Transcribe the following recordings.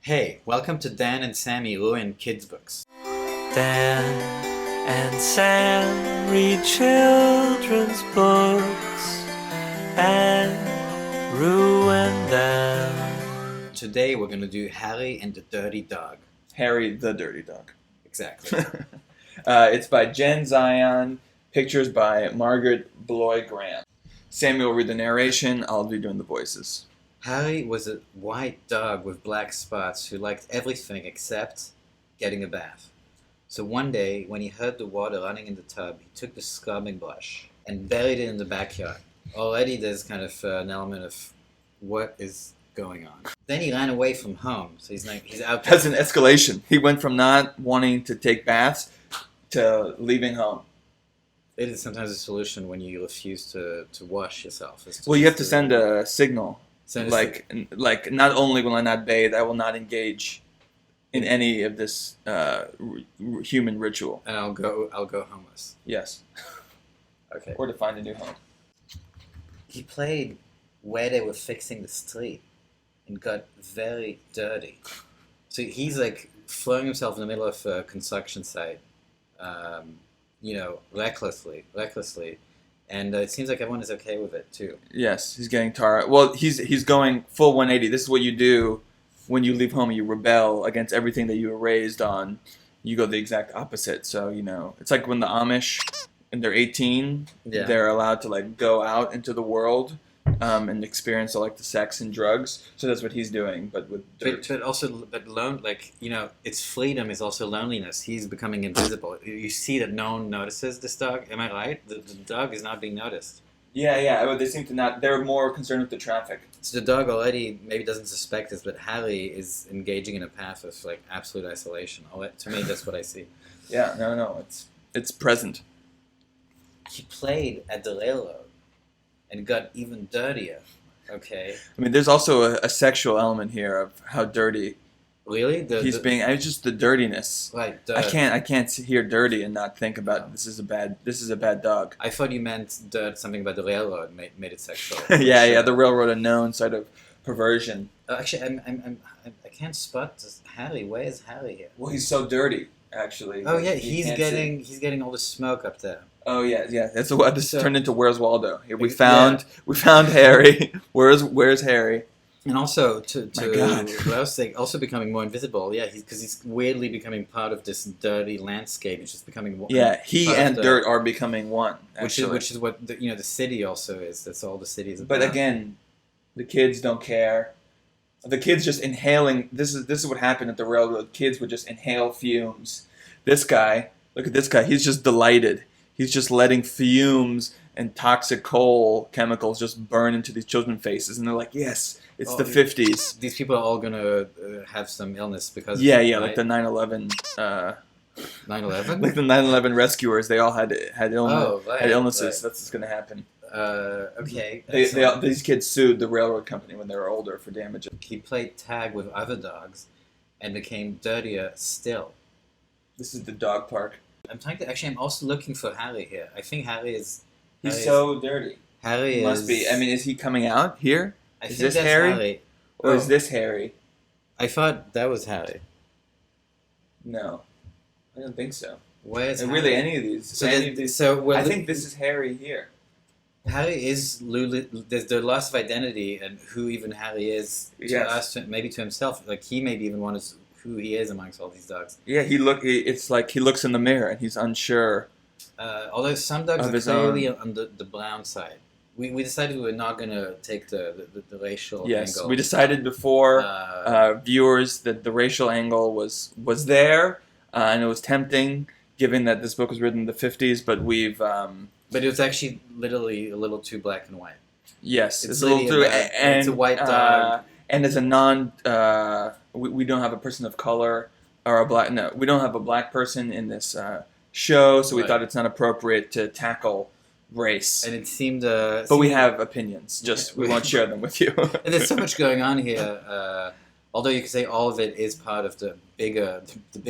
Hey, welcome to Dan and Sammy ruin kids' books. Dan and Sam read children's books and ruin them. Today we're gonna do Harry and the Dirty Dog. Harry the Dirty Dog. Exactly. It's by Jen Zion. Pictures by Margaret Bloy Graham. Samuel will read the narration. I'll be doing the voices. Harry was a white dog with black spots who liked everything except getting a bath. So one day, when he heard the water running in the tub, he took the scrubbing brush and buried it in the backyard. Already there's kind of an element of what is going on. Then he ran away from home, so he's out there. That's an escalation. He went from not wanting to take baths to leaving home. It is sometimes a solution when you refuse to wash yourself. Well, you have to send a signal. Send a Like, not only will I not bathe, I will not engage in any of this human ritual. And I'll go homeless. Yes. Okay. Or to find a new home. He played where they were fixing the street and got very dirty. So he's like throwing himself in the middle of a construction site, recklessly. And it seems like everyone is okay with it too. Yes, he's getting tar. Well, he's going full 180. This is what you do when you leave home. You rebel against everything that you were raised on. You go the exact opposite. So, it's like when the Amish, and they're 18, they're allowed to like go out into the world and experience all like the sex and drugs. So that's what he's doing, but with dirt. Its freedom is also loneliness. He's becoming invisible. You see that no one notices this dog. Am I right? The dog is not being noticed. Yeah. But they seem to not. They're more concerned with the traffic. So the dog already maybe doesn't suspect this, but Harry is engaging in a path of like absolute isolation. To me, that's what I see. Yeah, no, it's present. He played at the railroad and got even dirtier. Okay. I mean, there's also a sexual element here of how dirty. Really? He's being. It's just the dirtiness. Right. I can't hear dirty and not think about this is a bad dog. I thought you meant something about the railroad made it sexual. yeah. The railroad, a known sort of perversion. Actually, I can't spot this Harry. Where is Harry here? Well, he's so dirty, actually. Oh yeah, he's getting all the smoke up there. Oh yeah. That's what this turned into. Where's Waldo? Here we found Harry. Where's Harry? And also also becoming more invisible. Yeah, because he's weirdly becoming part of this dirty landscape. It's just becoming one. Yeah, he and dirt are becoming one. Actually. Which is what the city also is. That's all the city is about. But again, the kids don't care. The kids just inhaling. This is what happened at the railroad. Kids would just inhale fumes. This guy, look at this guy. He's just delighted. He's just letting fumes and toxic coal chemicals just burn into these children's faces, and they're like, "Yes, it's the 50s." These people are all gonna have some illness because like the 9/11. 9/11? Like the 9/11 rescuers, they all had illnesses. Right. That's what's gonna happen. Okay. These kids sued the railroad company when they were older for damages. He played tag with other dogs, and became dirtier still. This is the dog park. I'm also looking for Harry here. I think Harry is. He's so dirty. Harry must be. I mean, is he coming out here? Is this that's Harry? Or is this Harry? I thought that was Harry. No, I don't think so. Where's Harry? Really any of these? I think this is Harry here. Harry is there's the loss of identity and who even Harry is to us, maybe to himself. Like he maybe even wants who he is amongst all these dogs. Yeah, it's like he looks in the mirror and he's unsure. Although some dogs are clearly on the brown side. We decided we were not going to take the racial angle. Yes, we decided before viewers that the racial angle was there, and it was tempting, given that this book was written in the 50s, but we've... But it was actually literally a little too black and white. Yes, it's a little too... And it's a white dog. And as a we don't have a person of color, or a black... No, we don't have a black person in this show, so we thought it's not appropriate to tackle race. And it seemed... but we have opinions, just we won't share them with you. And there's so much going on here, although you could say all of it is part of the big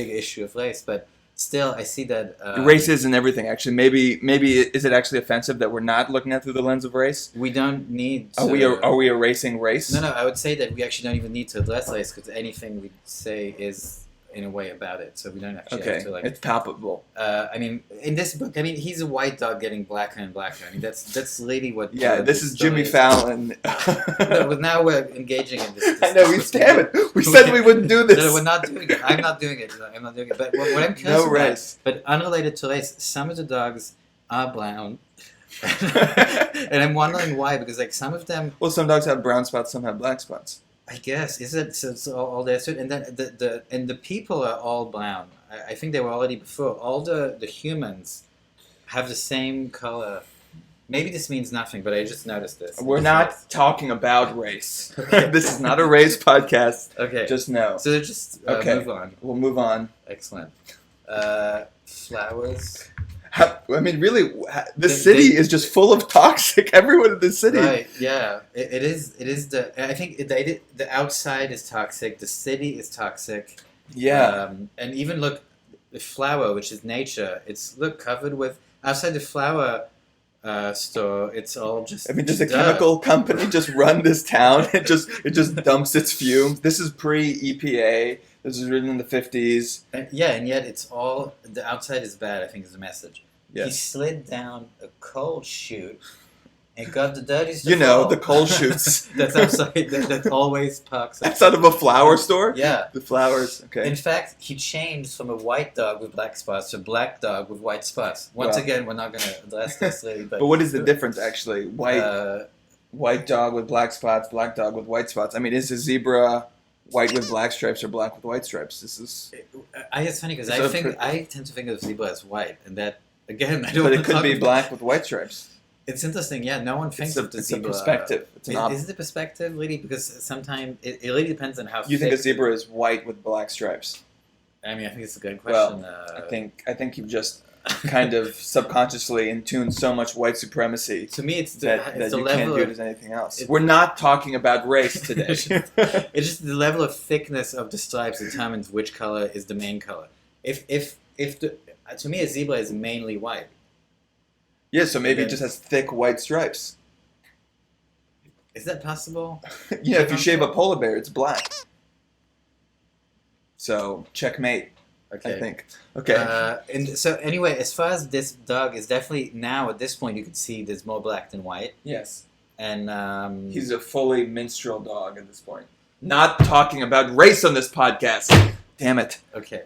issue of race, but Still, I see that Race isn't everything. Actually, maybe is it actually offensive that we're not looking at through the lens of race? we don't need. To, Are we erasing race? No, I would say that we actually don't even need to address race because anything we say is in a way about it, so we don't actually Okay, have to like. it's palpable. I mean, in this book, I mean, he's a white dog getting blacker and blacker. I mean, that's really what. Yeah, this is story Jimmy Fallon. No, but now we're engaging in this. I know. Damn it. We said we wouldn't do this. No, we're not doing it. I'm not doing it. I'm not doing it. But what I'm curious No about, race. but unrelated to race, some of the dogs are brown, and I'm wondering why. Because like some of them, Well, some dogs have brown spots, some have black spots. I guess, is it? So it's all there. And then the people are all brown. I think they were already before. All the humans have the same color. Maybe this means nothing, but I just noticed this. We're not talking about race. This is not a race podcast. Okay. Just know. So just Okay. move on. We'll move on. Excellent. Flowers. I mean, really, the They- city is just full of toxic. Everyone in the city. Right. Yeah. It is. It is the. I think the outside is toxic. The city is toxic. Yeah. And even look, the flower, which is nature. It's covered with outside the flower store. It's all just. I mean, does a dirt. chemical company just run this town? It just dumps its fumes. This is pre-EPA. This was written in the 50s. Yeah, and yet it's all the outside is bad. I think is the message. He Yes. slid down a coal chute and got the dirtiest. You of know, all. the coal chutes. That's outside. That always parks. Outside of a flower store? Yeah. The flowers. Okay. In fact, he changed from a white dog with black spots to a black dog with white spots. Once Well. again, we're not going to address this later, But what is the difference, actually? Uh, White dog with black spots, black dog with white spots. I mean, is a zebra white with black stripes or black with white stripes? This is... it's funny because So I tend to think of zebra as white, and that again I don't. But wanna it could talk be about- black with white stripes. It's interesting, yeah. No one thinks of the It's a zebra. perspective. It's an Is it a perspective, really? Because sometimes it really depends on how. You think a thick- zebra is white with black stripes? I mean, I think it's a good Well, question. I think you've just kind of subconsciously intuned so much white supremacy to me, it's the, that it's the you can't level do it of as anything else. it- We're not talking about race today. it's just the level of thickness of the stripes determines which color is the main color. If the to me a zebra is mainly white. Yeah, so maybe it Okay. just has thick white stripes. Is that possible? Yeah, if you shave a polar bear, it's black. So checkmate, Okay. I think. Okay. And so anyway, as far as this dog is definitely now at this point you can see there's more black than white, Yes. and He's a fully minstrel dog at this point. Not talking about race on this podcast. Damn it. okay.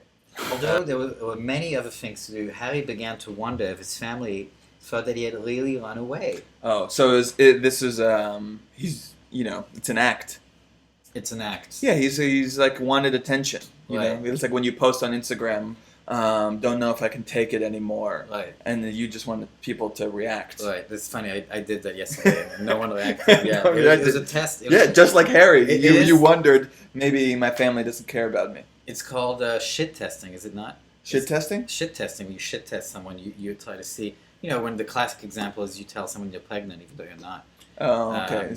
Although there were many other things to do, Harry began to wonder if his family thought that he had really run away. Oh, so this is he's it's an act. It's an act. Yeah, he's like wanted attention. You Right. know, it's like when you post on Instagram, don't know if I can take it anymore, Right. and then you just wanted people to react. Right. That's funny. I did that yesterday, and no one reacted. Yeah. No one It was a reacted. test. It Yeah, was- just like Harry, It you is- wondered maybe my family doesn't care about me. It's called shit testing, is it not? Shit testing? Shit testing. When you shit test someone, you try to see. You know, when the classic example is you tell someone you're pregnant even though you're not. Oh, okay. Um,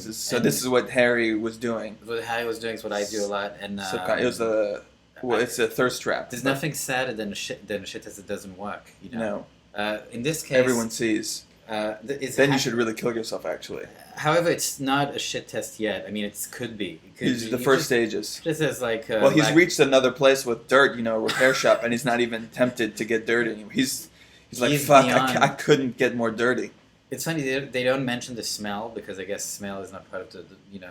This is what Harry was doing. What Harry was doing is what I do a lot, and It's a thirst trap. there's nothing sadder than a shit test that doesn't work. You know. No, In this case, everyone sees. Then you should really kill yourself. Actually, However, it's not a shit test yet. I mean, it could be. It could he's be. the He first just- stages. Just as like. Well, he's like- reached another place with dirt, a repair shop, and he's not even tempted to get dirty anymore. He's like, He's fuck, beyond- I couldn't get more dirty. It's funny they don't mention the smell because I guess smell is not part of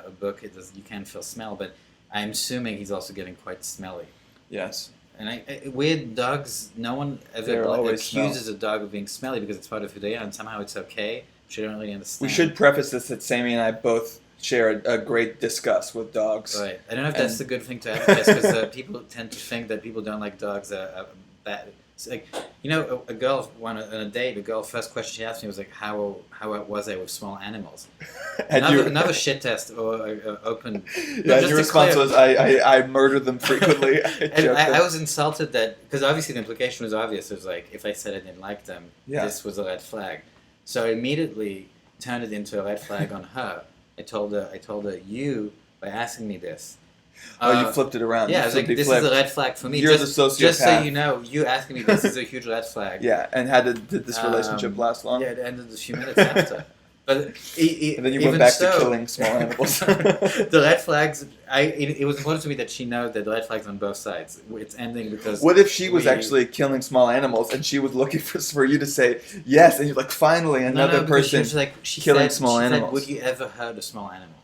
a book. It does, you can't feel smell, but I'm assuming he's also getting quite smelly. Yes. And weird dogs. No one They're ever always accuses a dog of being smelly because it's part of who they are, and somehow it's okay, which I don't really understand. We should preface this that Sammy and I both share a great disgust with dogs. Right. I don't know if that's And- a good thing to advertise because people tend to think that people don't like dogs are bad. It's like, a girl on a date. The girl first question she asked me was like, "How was I with small animals?" And you- Another shit test or open. Yeah, and just your to response clear- was, I murder them frequently. And joked I that- was insulted that because obviously the implication was obvious. It was like if I said I didn't like them, Yeah. this was a red flag. So I immediately turned it into a red flag on her. I told her, you by asking me this, Oh, you flipped it around. Yeah, You I was like, flipped- this flipped. is a red flag for me. You're just, the sociopath. just so you know, you asking me this is a huge red flag. Yeah, and did this relationship last long? Yeah, it ended a few minutes after. But And then you even went back so, to killing small animals. the red flags. It was important to me that she knows that the red flags on both sides. It's ending because. What if she was we- actually killing small animals and she was looking for you to say yes, and you're like, finally, another because person, she killing said, small she animals. Said, would you ever hurt a small animal?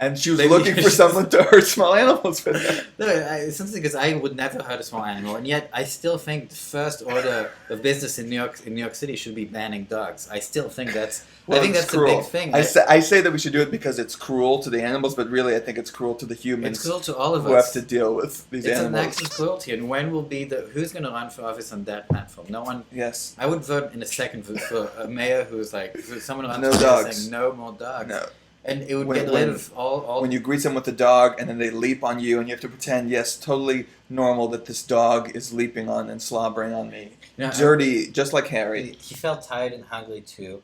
and she was Maybe looking you for should- someone to hurt small animals with her. No, it's something because I would never hurt a small animal, and yet I still think the first order of business in New York City should be banning dogs. I still think that's. I think it's that's cruel. a big thing. I say that we should do it because it's cruel to the animals, but really I think it's cruel to the humans It's cruel to all of who us. have to deal with these It's an animals. act of cruelty, and when will be who's going to run for office on that platform? No one. Yes. I would vote in a second for a mayor who's like someone runs No for dogs. office saying no more dogs. No. And it would When- get rid when- of all. When you greet someone with a dog and then they leap on you and you have to pretend, yes, totally normal that this dog is leaping on and slobbering on me. You know, Dirty, just like Harry. He felt tired and hungry too,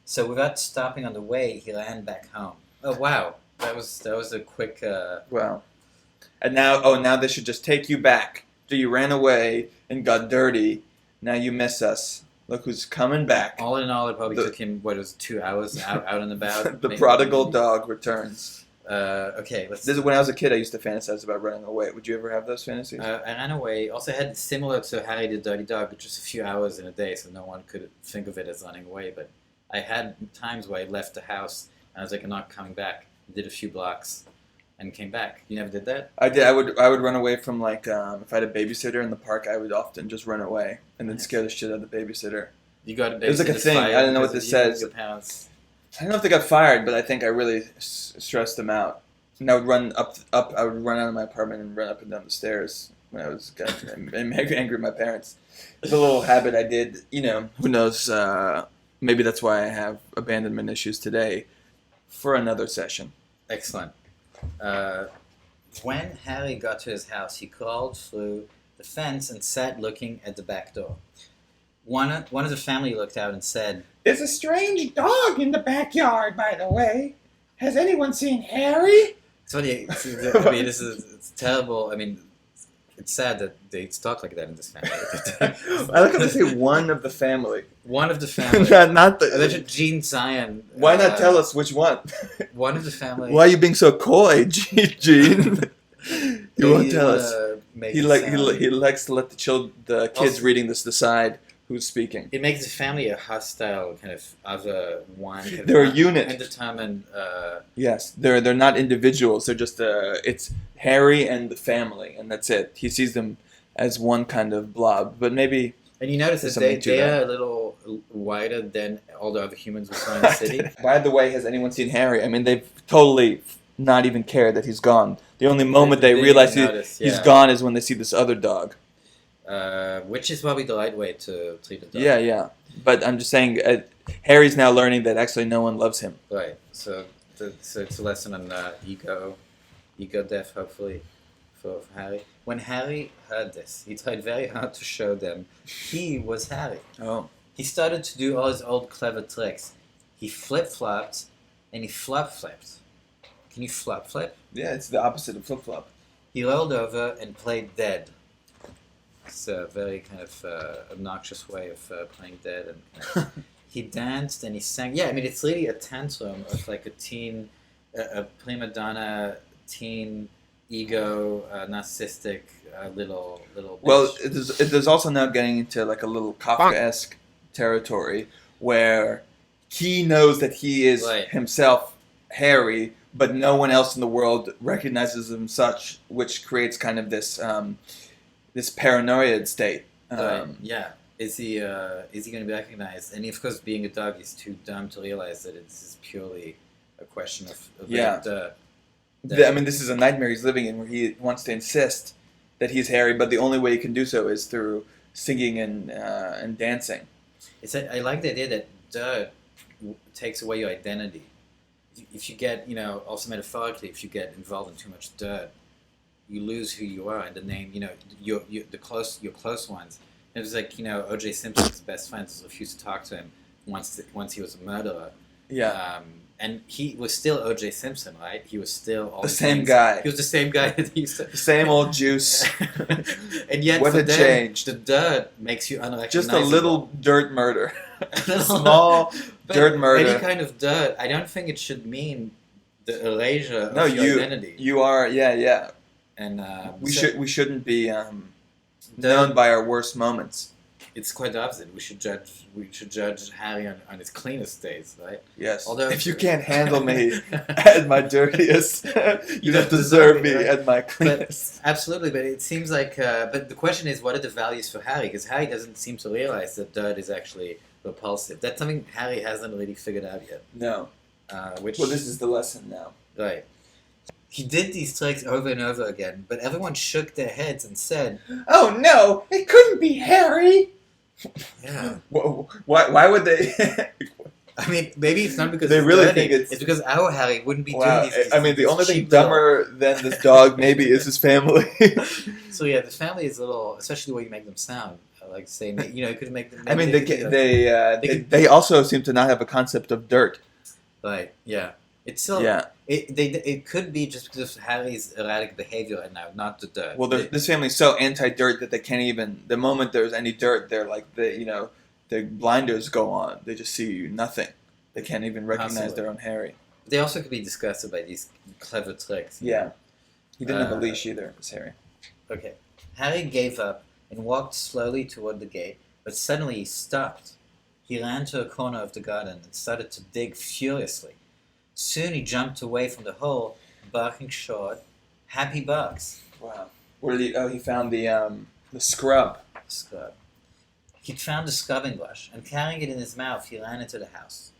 so without stopping on the way, he ran back home. Oh wow, that was a quick. Wow. And now they should just take you back. So you ran away and got dirty. Now you miss us. Look who's coming back. All in all, it probably The- took him what it was 2 hours out and about. The maybe. prodigal dog returns. Okay, let's. This is when I was a kid. I used to fantasize about running away. Would you ever have those fantasies? I ran away. Also, had similar to Harry the Dirty Dog, but just a few hours in a day, so no one could think of it as running away. But I had times where I left the house and I was like, I'm not coming back. Did a few blocks and came back. You never did that? I did. I would run away from if I had a babysitter in the park. I would often just run away and then scare the shit out of the babysitter. You got It was like a thing. I don't know what this says. Your parents. I don't know if they got fired, but I think I really stressed them out. And I would run up. I would run out of my apartment and run up and down the stairs when I was angry at my parents. It's a little habit I did. You know, who knows? Maybe that's why I have abandonment issues today. For another session. Excellent. When Harry got to his house, he crawled through the fence and sat looking at the back door. One of the family looked out and said, There's a strange dog in the backyard, by the way. Has anyone seen Harry? "It's funny. I mean, it's terrible. I mean, it's sad that they talk like that in this family." I like how they say one of the family. One of the family. not There's the. Gene Zion. Why not tell us which one? One of the family. Why are you being so coy, Gene? You won't tell us. He likes to let the kids Also- reading this decide who's speaking. It makes the family a hostile kind of other one. Kind of They're a unit. undetermined. Yes, they're not individuals. They're just it's Harry and the family, and that's it. He sees them as one kind of blob, but maybe And you notice There's that they, something to they that. are a little wider than all the other humans we saw in the city. By the way, has anyone seen Harry? I mean, they've totally not even cared that he's gone. The only moment they didn't realize even notice, he's yeah. gone is when they see this other dog. Which is probably the right way to treat a dog. Yeah. But I'm just saying, Harry's now learning that actually no one loves him. Right. So it's a lesson on ego death, hopefully, for Harry. When Harry heard this, he tried very hard to show them he was Harry. Oh. He started to do all his old clever tricks. He flip-flopped and he flop-flipped. Can you flop-flip? Yeah, it's the opposite of flip-flop. He rolled over and played dead. It's a very kind of obnoxious way of playing dead. And kind of, he danced and he sang. Yeah, I mean, it's really a tantrum of like a prima donna teen, ego, narcissistic little bitch. Well, it is also now getting into like a little Kafka-esque territory where he knows that he is Right. himself Harry, but no one else in the world recognizes him such, which creates kind of this this paranoid state. Right, yeah. Is he going to be recognized? And of course, being a dog, he's too dumb to realize that it's just purely a question of Yeah. I mean, this is a nightmare he's living in, where he wants to insist that he's Harry, but the only way he can do so is through singing and dancing. I like the idea that dirt takes away your identity. If you get, also metaphorically, if you get involved in too much dirt, you lose who you are and the name. Your close ones. It was like O.J. Simpson's best friends refused to talk to him once he was a murderer. Yeah. And he was still O.J. Simpson, right? He was still all The these same things. guy. He was the same guy that he used to. The same old juice. And yet, What for had them, changed? the dirt makes you unrecognizable. Just a little dirt murder. little- Small But dirt murder. Any kind of dirt, I don't think it should mean the erasure No, of your you- identity. You are, yeah. And We so shouldn't be known by our worst moments. it's quite the opposite. We should judge Harry on his cleanest days, right? Yes. Although if you can't handle me at my dirtiest, you don't deserve me at my cleanest. Absolutely, but it seems like. But the question is, what are the values for Harry? Because Harry doesn't seem to realize that dirt is actually repulsive. That's something Harry hasn't really figured out yet. No. Which Well, this is the lesson now. right. He did these tricks over and over again, but everyone shook their heads and said, Oh no, it couldn't be Harry. "Yeah." Why would they? I mean, maybe it's not because They it's really dirty, think it's- it's because our Harry wouldn't be Wow. doing these. I mean, the these only thing cheap little- dumber than this dog maybe is his family. So yeah, the family is a little, especially the way you make them sound. Like saying, you could make them. I mean, they they also seem to not have a concept of dirt. Right. Yeah. It's still. Yeah. It could be just because of Harry's erratic behavior right now, not the dirt. Well, this family's so anti-dirt that they can't even. The moment there's any dirt, they're like their blinders go on. They just see nothing. They can't even recognize Absolutely. their own Harry. They also could be disgusted by these clever tricks. Yeah. He didn't have a Uh, leash either, was Harry. Okay. Harry gave up and walked slowly toward the gate, but suddenly he stopped. He ran to a corner of the garden and started to dig furiously. Soon he jumped away from the hole, barking short, happy barks. Wow. Where did he? Oh, he found the scrub. Scrub. He'd found a scrubbing brush, and carrying it in his mouth, he ran into the house.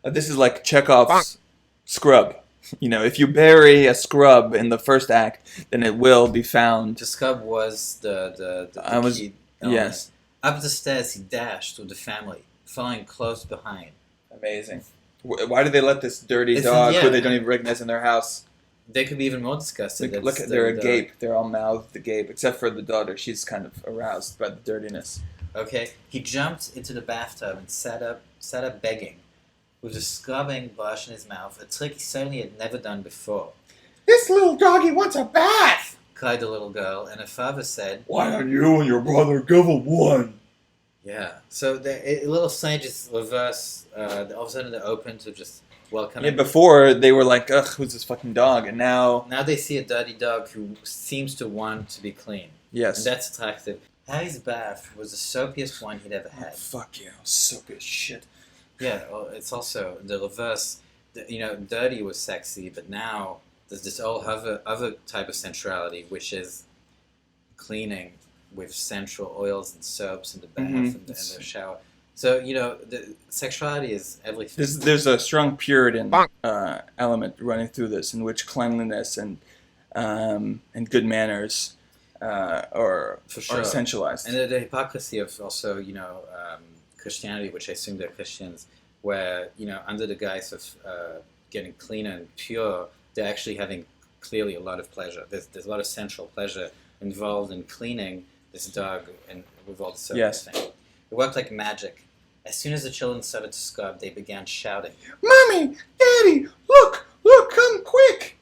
This is like Chekhov's scrub. If you bury a scrub in the first act, then it will be found. The scrub was the I was- key element. Yes. Up the stairs he dashed with the family, following close behind. Amazing. Why do they let this dirty It's- dog, yeah. who they don't even recognize in their house? They could be even more disgusted. Look, they're agape. They're all mouthed agape, except for the daughter. She's kind of aroused by the dirtiness. Okay, he jumped into the bathtub and sat up begging, with the scrubbing brush in his mouth, a trick he certainly had never done before. This little doggy wants a bath. Cried the little girl, and her father said, Why don't you and your brother give him one? "Yeah." So the little strangers reverse. All of a sudden, they're open to just welcoming. Yeah, before they were like, ugh, who's this fucking dog? And now, Now they see a dirty dog who seems to want to be clean, and yes. that's attractive. Harry's bath was the soapiest one he'd ever Oh, had. fuck you. Soapy as shit. Yeah, well, it's also the reverse. Dirty was sexy, but now there's this whole other type of sensuality, which is cleaning with sensual oils and soaps in the bath Mhm. and the shower. So the sexuality is everything. There's a strong Puritan element running through this, in which cleanliness and good manners are For sure. essentialized. And the hypocrisy of also Christianity, which I assume they're Christians, where under the guise of getting clean and pure, they're actually having clearly a lot of pleasure. There's a lot of sensual pleasure involved in cleaning this dog and with all the soap. Yes. Thing. It worked like magic. As soon as the children started to scrub, they began shouting. Mommy, Daddy, look, come quick.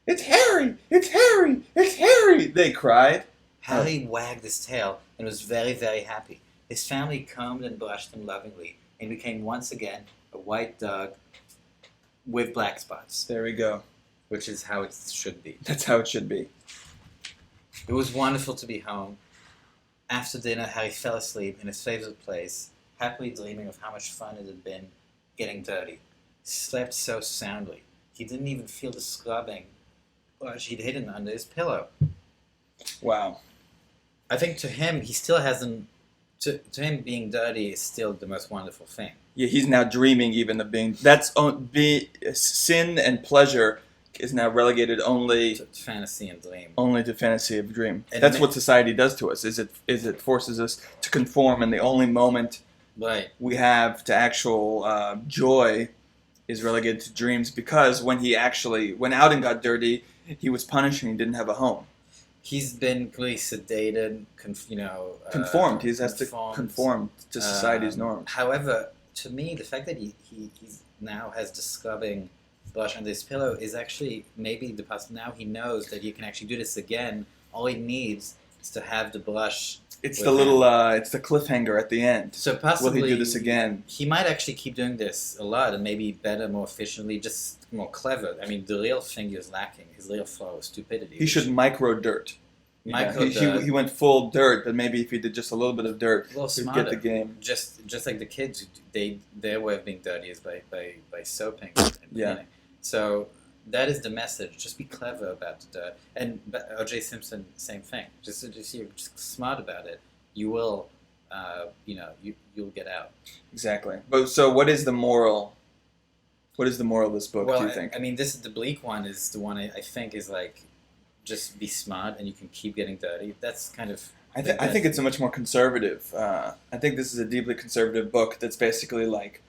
It's Harry, it's Harry, it's Harry. They cried. Harry wagged his tail and was very, very happy. His family combed and brushed him lovingly and became once again a white dog with black spots, There we go. which is how it should be. That's how it should be. It was wonderful to be home. After dinner, Harry fell asleep in his favorite place, happily dreaming of how much fun it had been getting dirty. He slept so soundly. He didn't even feel the scrubbing brush he'd hidden under his pillow. Wow. I think to him, he still hasn't. To him, being dirty is still the most wonderful thing. Yeah, he's now dreaming even of being. Sin and pleasure is now relegated only To fantasy and dream. to fantasy of dream. And That's ma- what society does to us. Is it forces us to conform, and the only moment Right. we have to actual joy is relegated to dreams, because when he actually went out and got dirty, he was punished and he didn't have a home. He's been really sedated, Conformed. He has to conform to society's norms. However, to me, the fact that he now has the scrubbing blush under his pillow is actually maybe the past. Now he knows that he can actually do this again. All he needs is to have the blush. It's with the him. little, it's the cliffhanger at the end. So Will possibly he do this again? He might actually keep doing this a lot and maybe better, more efficiently, just more clever. I mean, the real thing is lacking. His real flaw is stupidity. He should micro dirt. Micro He went full dirt, but maybe if he did just a little bit of dirt, a little he'd smarter. get the game. Just like the kids, their way of being dirty is by soaping and Yeah. cleaning. So that is the message. Just be clever about the dirt. And O.J. Simpson, same thing. Just you're just smart about it. You will, you'll get out. Exactly. But so, what is the moral? What is the moral of this book? Well, do you think? I mean, this is the bleak one. Is the one I think is like, just be smart and you can keep getting dirty. That's kind of. I think it's a much more conservative. I think this is a deeply conservative book that's basically like,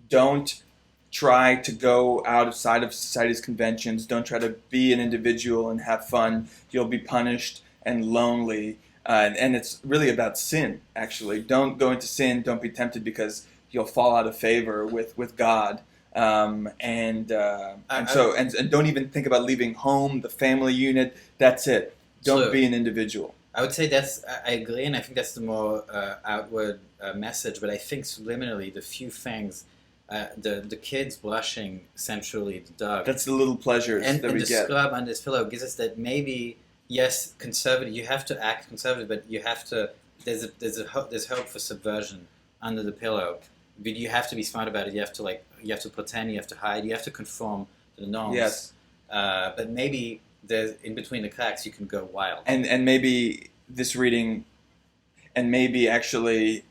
don't try to go outside of society's conventions. Don't try to be an individual and have fun. You'll be punished and lonely. And it's really about sin, actually. Don't go into sin. Don't be tempted because you'll fall out of favor with God. And don't even think about leaving home, the family unit. That's it. Don't So- be an individual. I would say I agree, and I think that's the more outward message. But I think subliminally, the few things, the kids blushing centrally, the dog, That's the little pleasures and that we the get. scrub under his pillow gives us that maybe yes, conservative. You have to act conservative, but you have to. There's hope for subversion under the pillow, but you have to be smart about it. You have to pretend. You have to hide. You have to conform to the norms. Yes. But maybe there's in between the cracks you can go wild. And maybe this reading, and maybe actually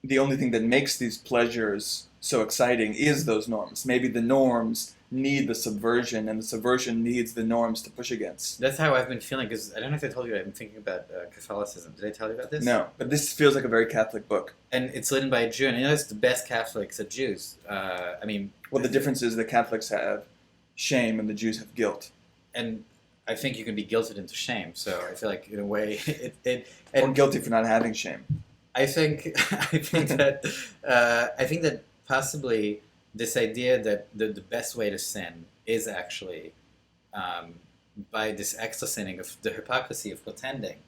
the only thing that makes these pleasures so exciting is those norms. Maybe the norms need the subversion, and the subversion needs the norms to push against. That's how I've been feeling, because I don't know if I told you, I've been thinking about Catholicism. Did I tell you about this? No, but this feels like a very Catholic book. And it's written by a Jew, and I know it's the best Catholics are Jews. Well, the difference is the Catholics have shame and the Jews have guilt. And I think you can be guilted into shame, so I feel like, in a way, Or guilty for not having shame. I think that possibly this idea that the best way to sin is actually by this extra sinning of the hypocrisy of pretending,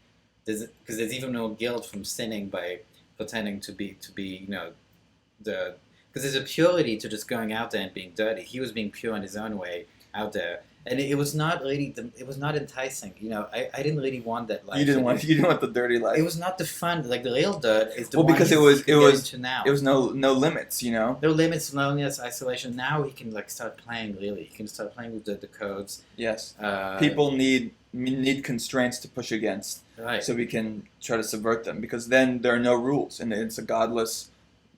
because there's even no guilt from sinning by pretending to be because there's a purity to just going out there and being dirty. He was being pure in his own way out there. And it was not really, it was not enticing. I didn't really want that life. You didn't want the dirty life. It was not the fun. Like the real dirt is the Well, one because he's it was getting into now. It was no limits, No limits, loneliness, isolation. Now he can start playing. Really, he can start playing with the codes. Yes. Uh, People need constraints to push against, right. so we can try to subvert them. Because then there are no rules, and it's a godless,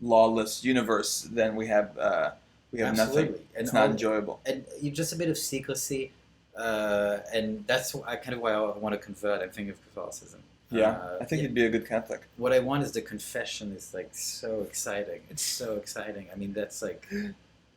lawless universe. Then we have nothing. Absolutely. It's not enjoyable. And just a bit of secrecy, and that's kind of why I want to convert. I'm thinking of Catholicism. Yeah, I think you'd be a good Catholic. What I want is the confession. Is so exciting. It's so exciting. I mean, that's like.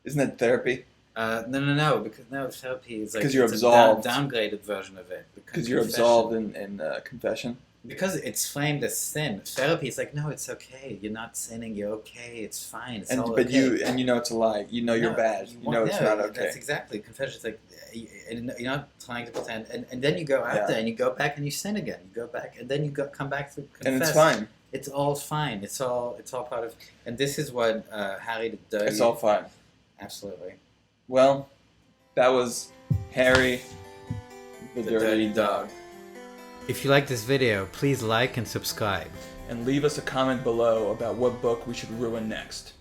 Isn't that therapy? No, because therapy is like 'Cause you're it's absolved. a downgraded version of it. Because you're Confession. absolved in confession. Because it's framed as sin. Therapy is like, no, it's okay. You're not sinning. You're okay. It's fine. It's all But okay. you know it's a lie. You know you're No, bad. You know it's not okay. That's exactly. Confession is like, you're not trying to pretend. And then you go out Yeah. there and you go back and you sin again. You go back and then you come back to confess. And it's fine. It's all fine. It's all part of. And this is what Harry the Dirty. It's all fine. Absolutely. Well, that was Harry the Dirty Dog. If you like this video, please like and subscribe. And leave us a comment below about what book we should ruin next.